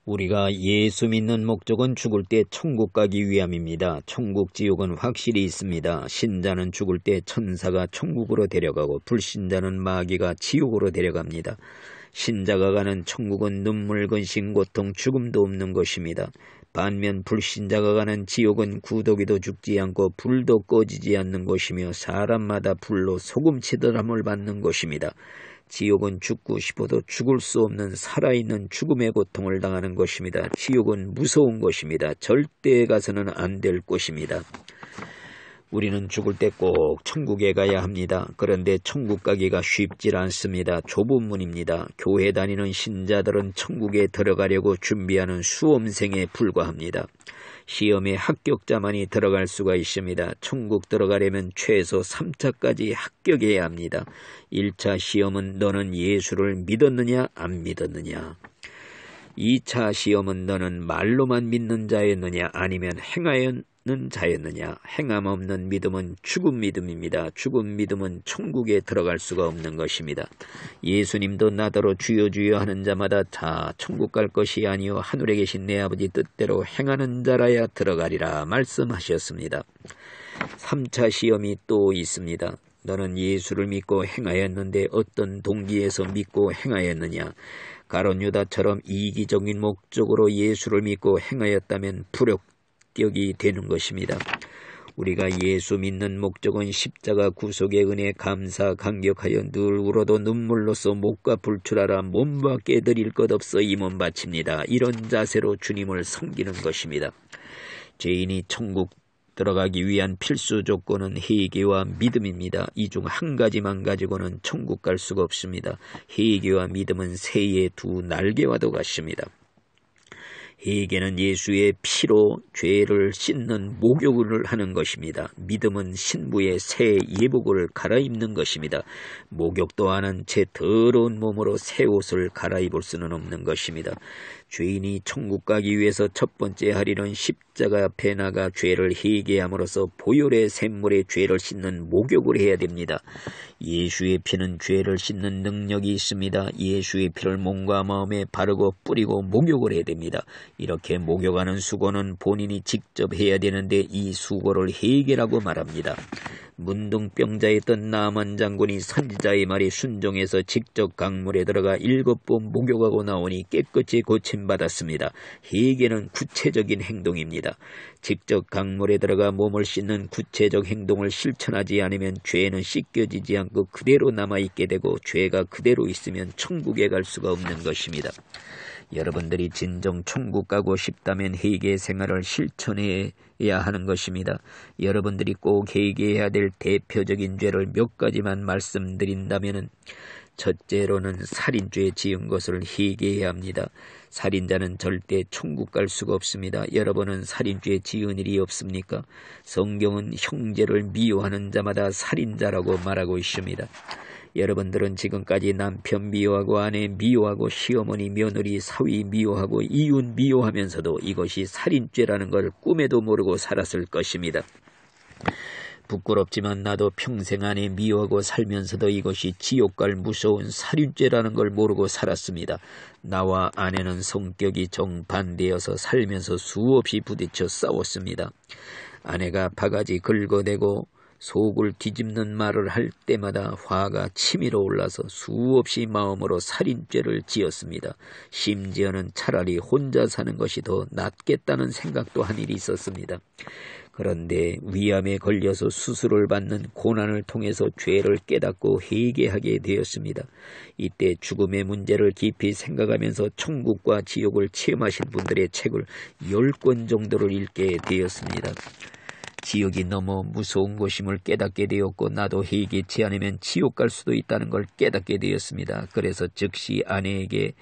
우리가 예수 믿는 목적은 죽을 때 천국 가기 위함입니다. 천국 지옥은 확실히 있습니다. 신자는 죽을 때 천사가 천국으로 데려가고 불신자는 마귀가 지옥으로 데려갑니다. 신자가 가는 천국은 눈물, 근심, 고통, 죽음도 없는 것입니다. 반면 불신자가 가는 지옥은 구더기도 죽지 않고 불도 꺼지지 않는 곳이며 사람마다 불로 소금치더람을 받는 곳입니다. 지옥은 죽고 싶어도 죽을 수 없는 살아있는 죽음의 고통을 당하는 것입니다. 지옥은 무서운 것입니다. 절대 가서는 안 될 곳입니다. 우리는 죽을 때 꼭 천국에 가야 합니다. 그런데 천국 가기가 쉽지 않습니다. 좁은 문입니다. 교회 다니는 신자들은 천국에 들어가려고 준비하는 수험생에 불과합니다. 시험에 합격자만이 들어갈 수가 있습니다. 천국 들어가려면 최소 3차까지 합격해야 합니다. 1차 시험은 너는 예수를 믿었느냐 안 믿었느냐. 2차 시험은 너는 말로만 믿는 자였느냐 아니면 행하였는 자였느냐. 행함 없는 믿음은 죽은 믿음입니다. 죽은 믿음은 천국에 들어갈 수가 없는 것입니다. 예수님도 나더러 주여 주여 하는 자마다 다 천국 갈 것이 아니요 하늘에 계신 내 아버지 뜻대로 행하는 자라야 들어가리라 말씀하셨습니다. 3차 시험이 또 있습니다. 너는 예수를 믿고 행하였는데 어떤 동기에서 믿고 행하였느냐. 가룟 유다처럼 이기적인 목적으로 예수를 믿고 행하였다면 불합격이 되는 것입니다. 우리가 예수 믿는 목적은 십자가 구속의 은혜 감사 감격하여 늘 울어도 눈물로써 목과 불출하라 몸 밖에 드릴 것 없어 이 몸 바칩니다. 이런 자세로 주님을 섬기는 것입니다. 죄인이 천국 들어가기 위한 필수 조건은 회개와 믿음입니다. 이 중 한 가지만 가지고는 천국 갈 수가 없습니다. 회개와 믿음은 새의 두 날개와도 같습니다. 회개는 예수의 피로 죄를 씻는 목욕을 하는 것입니다. 믿음은 신부의 새 예복을 갈아입는 것입니다. 목욕도 안 한 채 더러운 몸으로 새 옷을 갈아입을 수는 없는 것입니다. 죄인이 천국 가기 위해서 첫 번째 할 일은 십자가 앞에 나가 죄를 회개함으로써 보혈의 샘물에 죄를 씻는 목욕을 해야 됩니다. 예수의 피는 죄를 씻는 능력이 있습니다. 예수의 피를 몸과 마음에 바르고 뿌리고 목욕을 해야 됩니다. 이렇게 목욕하는 수고는 본인이 직접 해야 되는데 이 수고를 회개라고 말합니다. 문둥병자였던 나만 장군이 선지자의 말에 순종해서 직접 강물에 들어가 7번 목욕하고 나오니 깨끗이 고침받았습니다. 회개는 구체적인 행동입니다. 직접 강물에 들어가 몸을 씻는 구체적 행동을 실천하지 않으면 죄는 씻겨지지 않고 그대로 남아있게 되고 죄가 그대로 있으면 천국에 갈 수가 없는 것입니다. 여러분들이 진정 천국 가고 싶다면 회개 생활을 실천해야 하는 것입니다. 여러분들이 꼭 회개해야 될 대표적인 죄를 몇 가지만 말씀드린다면 첫째로는 살인죄 지은 것을 회개해야 합니다. 살인자는 절대 천국 갈 수가 없습니다. 여러분은 살인죄 지은 일이 없습니까? 성경은 형제를 미워하는 자마다 살인자라고 말하고 있습니다. 여러분들은 지금까지 남편 미워하고 아내 미워하고 시어머니 며느리 사위 미워하고 이웃 미워하면서도 이것이 살인죄라는 걸 꿈에도 모르고 살았을 것입니다. 부끄럽지만 나도 평생 아내 미워하고 살면서도 이것이 지옥 갈 무서운 살인죄라는 걸 모르고 살았습니다. 나와 아내는 성격이 정반대여서 살면서 수없이 부딪혀 싸웠습니다. 아내가 바가지 긁어대고 속을 뒤집는 말을 할 때마다 화가 치밀어 올라서 수없이 마음으로 살인죄를 지었습니다. 심지어는 차라리 혼자 사는 것이 더 낫겠다는 생각도 한 일이 있었습니다. 그런데 위암에 걸려서 수술을 받는 고난을 통해서 죄를 깨닫고 회개하게 되었습니다. 이때 죽음의 문제를 깊이 생각하면서 천국과 지옥을 체험하신 분들의 책을 10권 정도를 읽게 되었습니다. 지옥이 너무 무서운 것임을 깨닫게 되었고 나도 회개치 않으면 지옥 갈 수도 있다는 걸 깨닫게 되었습니다. 그래서 즉시 아내에게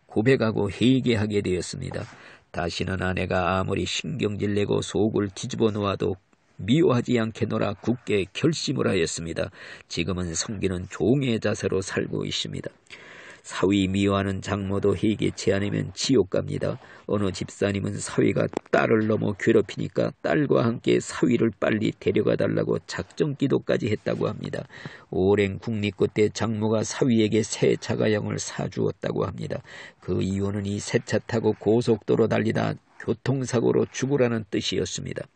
고백하고 회개하게 되었습니다. 다시는 아내가 아무리 신경질 내고 속을 뒤집어 놓아도 미워하지 않겠노라 굳게 결심을 하였습니다. 지금은 섬기는 종의 자세로 살고 있습니다. 사위 미워하는 장모도 회개치 않으면 지옥 갑니다. 어느 집사님은 사위가 딸을 너무 괴롭히니까 딸과 함께 사위를 빨리 데려가 달라고 작정기도까지 했다고 합니다. 오랜 국립고 때 장모가 사위에게 새 자가용을 사주었다고 합니다. 그 이유는 이 새 차 타고 고속도로 달리다 교통사고로 죽으라는 뜻이었습니다.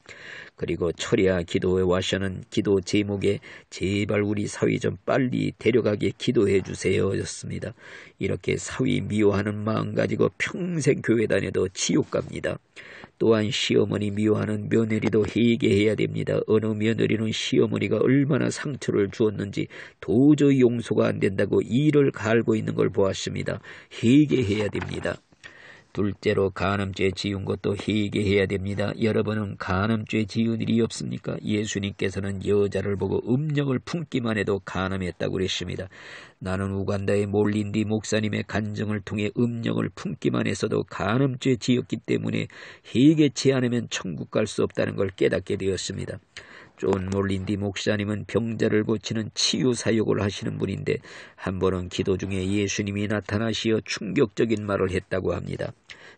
그리고 철야 기도에 와셔는 기도 제목에 제발 우리 사위 좀 빨리 데려가게 기도해 주세요 였습니다. 이렇게 사위 미워하는 마음 가지고 평생 교회 다녀도 지옥 갑니다. 또한 시어머니 미워하는 며느리도 회개해야 됩니다. 어느 며느리는 시어머니가 얼마나 상처를 주었는지 도저히 용서가 안 된다고 이를 갈고 있는 걸 보았습니다. 회개해야 됩니다. 둘째로 간음죄 지은 것도 회개해야 됩니다. 여러분은 간음죄 지은 일이 없습니까? 예수님께서는 여자를 보고 음력을 품기만 해도 간음했다고 그랬습니다. 나는 우간다의 몰린디 목사님의 간증을 통해 음력을 품기만 했어도 간음죄 지었기 때문에 회개치 않으면 천국 갈 수 없다는 걸 깨닫게 되었습니다. 존 몰린디 목사님은 병자를 고치는 치유 사역을 하시는 분인데 한 번은 기도 중에 예수님이 나타나시어 충격적인 말을 했다고 합니다.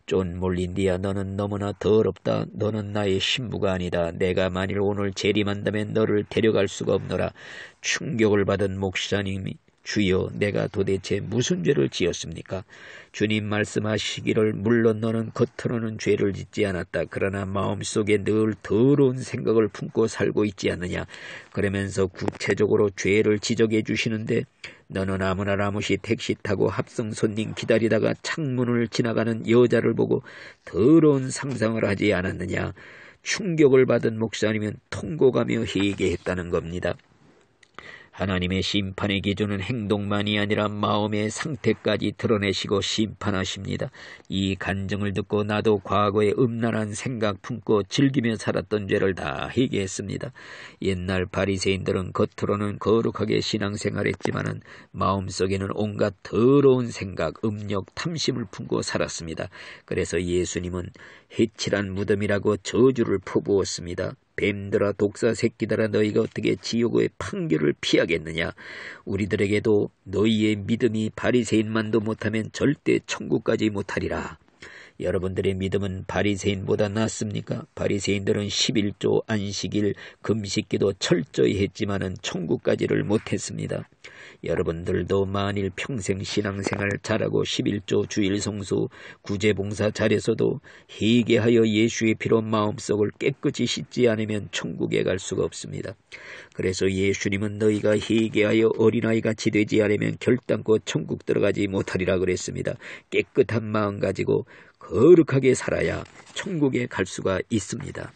존 몰린디야, 너는 너무나 더럽다. 너는 나의 신부가 아니다. 내가 만일 오늘 재림한다면 너를 데려갈 수가 없노라. 충격을 받은 목사님이 주여, 내가 도대체 무슨 죄를 지었습니까? 주님 말씀하시기를 물론 너는 겉으로는 죄를 짓지 않았다. 그러나 마음속에 늘 더러운 생각을 품고 살고 있지 않느냐. 그러면서 구체적으로 죄를 지적해 주시는데 너는 아무나 라무시 택시 타고 합성 손님 기다리다가 창문을 지나가는 여자를 보고 더러운 상상을 하지 않았느냐. 충격을 받은 목사님은 통곡하며 회개했다는 겁니다. 하나님의 심판의 기준은 행동만이 아니라 마음의 상태까지 드러내시고 심판하십니다. 이 간증을 듣고 나도 과거에 음란한 생각 품고 즐기며 살았던 죄를 다 회개했습니다. 옛날 바리새인들은 겉으로는 거룩하게 신앙생활했지만은 마음속에는 온갖 더러운 생각, 음욕, 탐심을 품고 살았습니다. 그래서 예수님은 해칠한 무덤이라고 저주를 퍼부었습니다. 뱀들아, 독사 새끼들아, 너희가 어떻게 지옥의 판결을 피하겠느냐. 우리들에게도 너희의 믿음이 바리새인만도 못하면 절대 천국까지 못하리라. 여러분들의 믿음은 바리새인보다 낫습니까? 바리새인들은 11조, 안식일, 금식기도 철저히 했지만은 천국까지를 못했습니다. 여러분들도 만일 평생 신앙생활 잘하고 11조 주일 성수, 구제봉사 잘해서도 회개하여 예수의 피로 마음속을 깨끗이 씻지 않으면 천국에 갈 수가 없습니다. 그래서 예수님은 너희가 회개하여 어린아이같이 되지 않으면 결단코 천국 들어가지 못하리라 그랬습니다. 깨끗한 마음 가지고 거룩하게 살아야 천국에 갈 수가 있습니다.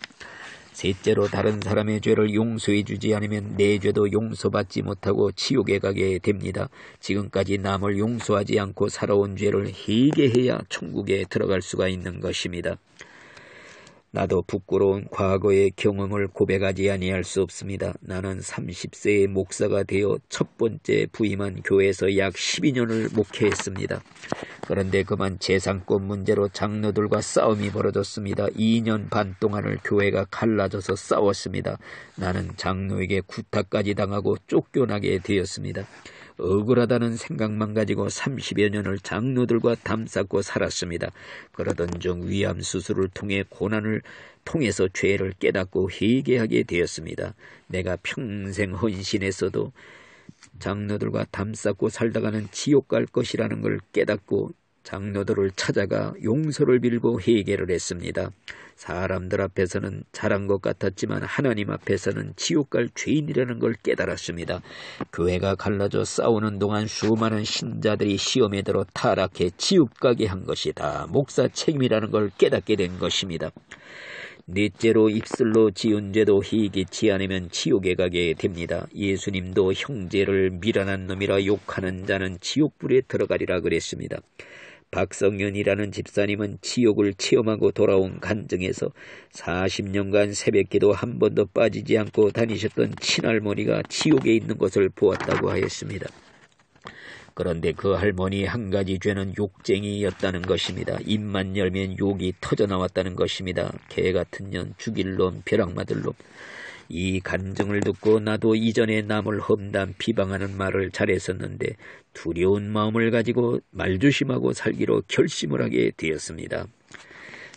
셋째로, 다른 사람의 죄를 용서해 주지 않으면 내 죄도 용서받지 못하고 지옥에 가게 됩니다. 지금까지 남을 용서하지 않고 살아온 죄를 회개해야 천국에 들어갈 수가 있는 것입니다. 나도 부끄러운 과거의 경험을 고백하지 아니할 수 없습니다. 나는 30세의 목사가 되어 첫 번째 부임한 교회에서 약 12년을 목회했습니다. 그런데 그만 재산권 문제로 장로들과 싸움이 벌어졌습니다. 2년 반 동안을 교회가 갈라져서 싸웠습니다. 나는 장로에게 구타까지 당하고 쫓겨나게 되었습니다. 억울하다는 생각만 가지고 30여 년을 장로들과 담쌓고 살았습니다. 그러던 중 위암 수술을 통해 고난을 통해서 죄를 깨닫고 회개하게 되었습니다. 내가 평생 헌신했어도 장로들과 담쌓고 살다가는 지옥 갈 것이라는 걸 깨닫고 장로들을 찾아가 용서를 빌고 회개를 했습니다. 사람들 앞에서는 잘한 것 같았지만 하나님 앞에서는 지옥 갈 죄인이라는 걸 깨달았습니다. 교회가 갈라져 싸우는 동안 수많은 신자들이 시험에 들어 타락해 지옥 가게 한 것이다. 목사 책임이라는 걸 깨닫게 된 것입니다. 넷째로, 입술로 지은 죄도 회개치 않으면 지옥에 가게 됩니다. 예수님도 형제를 미련한 놈이라 욕하는 자는 지옥불에 들어가리라 그랬습니다. 박성현이라는 집사님은 지옥을 체험하고 돌아온 간증에서 40년간 새벽기도 한 번도 빠지지 않고 다니셨던 친할머니가 지옥에 있는 것을 보았다고 하였습니다. 그런데 그 할머니 한 가지 죄는 욕쟁이였다는 것입니다. 입만 열면 욕이 터져나왔다는 것입니다. 개 같은 년, 죽일 놈, 벼락 맞을 놈. 이 간증을 듣고 나도 이전에 남을 험담 비방하는 말을 잘했었는데 두려운 마음을 가지고 말조심하고 살기로 결심을 하게 되었습니다.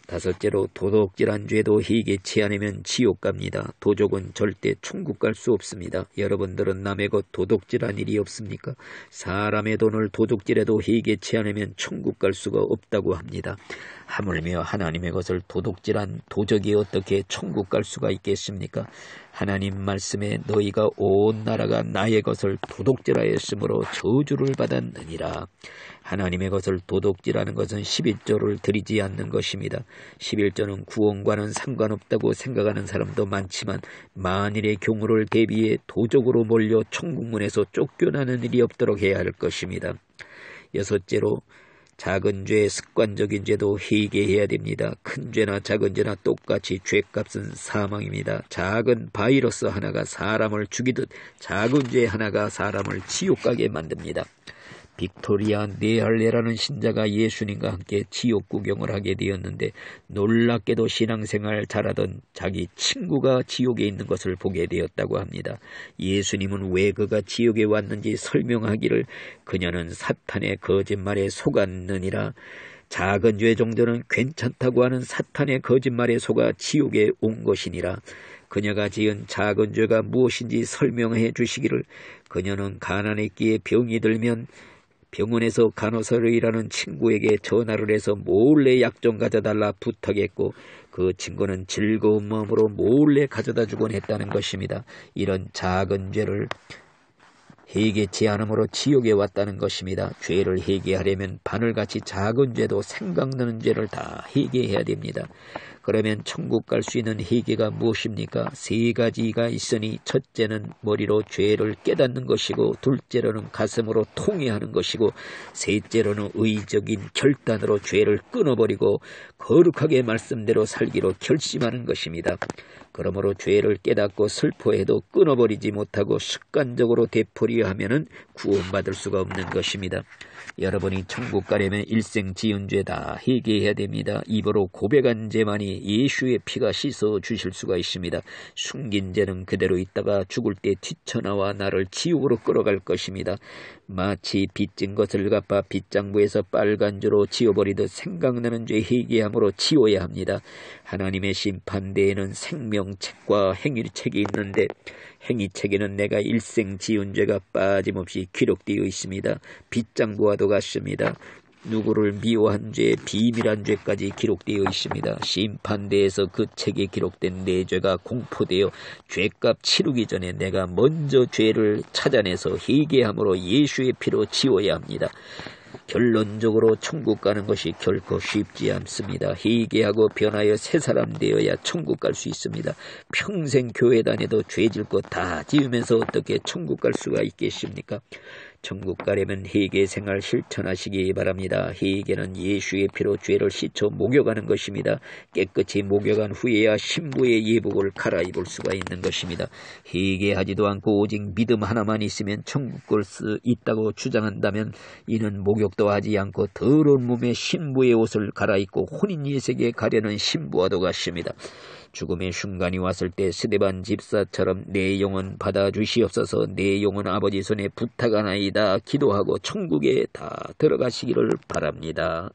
다섯째로 도둑질한 죄도 희게치 않으면 지옥 갑니다. 도적은 절대 천국 갈 수 없습니다. 여러분들은 남의 것 도둑질한 일이 없습니까? 사람의 돈을 도둑질해도 희게치 않으면 천국 갈 수가 없다고 합니다. 하물며 하나님의 것을 도둑질한 도적이 어떻게 천국 갈 수가 있겠습니까? 하나님 말씀에 너희가 온 나라가 나의 것을 도둑질하였으므로 저주를 받았느니라. 하나님의 것을 도둑질하는 것은 11조를 드리지 않는 것입니다. 11조는 구원과는 상관없다고 생각하는 사람도 많지만 만일의 경우를 대비해 도적으로 몰려 천국문에서 쫓겨나는 일이 없도록 해야 할 것입니다. 여섯째로 작은 죄, 습관적인 죄도 회개해야 됩니다. 큰 죄나 작은 죄나 똑같이 죄값은 사망입니다. 작은 바이러스 하나가 사람을 죽이듯 작은 죄 하나가 사람을 지옥 가게 만듭니다. 빅토리아 네할레라는 신자가 예수님과 함께 지옥 구경을 하게 되었는데 놀랍게도 신앙생활 잘하던 자기 친구가 지옥에 있는 것을 보게 되었다고 합니다. 예수님은 왜 그가 지옥에 왔는지 설명하기를 그녀는 사탄의 거짓말에 속았느니라. 작은 죄 정도는 괜찮다고 하는 사탄의 거짓말에 속아 지옥에 온 것이니라. 그녀가 지은 작은 죄가 무엇인지 설명해 주시기를 그녀는 가난했기에 병이 들면 병원에서 간호사로 일하는 친구에게 전화를 해서 몰래 약 좀 가져달라 부탁했고 그 친구는 즐거운 마음으로 몰래 가져다 주곤 했다는 것입니다. 이런 작은 죄를 회개치 않음으로 지옥에 왔다는 것입니다. 죄를 회개하려면 바늘같이 작은 죄도 생각나는 죄를 다 회개해야 됩니다. 그러면 천국 갈 수 있는 회개가 무엇입니까? 세 가지가 있으니 첫째는 머리로 죄를 깨닫는 것이고 둘째로는 가슴으로 통회하는 것이고 셋째로는 의적인 결단으로 죄를 끊어버리고 거룩하게 말씀대로 살기로 결심하는 것입니다. 그러므로 죄를 깨닫고 슬퍼해도 끊어버리지 못하고 습관적으로 되풀이하여 하면은 구원받을 수가 없는 것입니다. 여러분이 천국 가려면 일생 지은 죄 다 회개해야 됩니다. 입으로 고백한 죄만이 예수의 피가 씻어 주실 수가 있습니다. 숨긴 죄는 그대로 있다가 죽을 때 뛰쳐나와 나를 지옥으로 끌어갈 것입니다. 마치 빚진 것을 갚아 빚장부에서 빨간 줄로 지워버리듯 생각나는 죄 회개함으로 지워야 합니다. 하나님의 심판대에는 생명책과 행위책이 있는데 행위책에는 내가 일생 지은 죄가 빠짐없이 기록되어 있습니다. 빚장부와도 같습니다. 누구를 미워한 죄, 비밀한 죄까지 기록되어 있습니다. 심판대에서 그 책에 기록된 내 죄가 공포되어 죄값 치르기 전에 내가 먼저 죄를 찾아내서 회개함으로 예수의 피로 지워야 합니다. 결론적으로 천국 가는 것이 결코 쉽지 않습니다. 회개하고 변하여 새 사람 되어야 천국 갈 수 있습니다. 평생 교회 다녀도 죄질 것 다 지으면서 어떻게 천국 갈 수가 있겠습니까? 천국 가려면 회개 생활 실천하시기 바랍니다. 회개는 예수의 피로 죄를 씻어 목욕하는 것입니다. 깨끗이 목욕한 후에야 신부의 예복을 갈아입을 수가 있는 것입니다. 회개하지도 않고 오직 믿음 하나만 있으면 천국 갈 수 있다고 주장한다면 이는 목욕도 하지 않고 더러운 몸에 신부의 옷을 갈아입고 혼인 예색에 가려는 신부와도 같습니다. 죽음의 순간이 왔을 때 스데반 집사처럼 내 영혼 받아주시옵소서. 내 영혼 아버지 손에 부탁하나이다 기도하고 천국에 다 들어가시기를 바랍니다.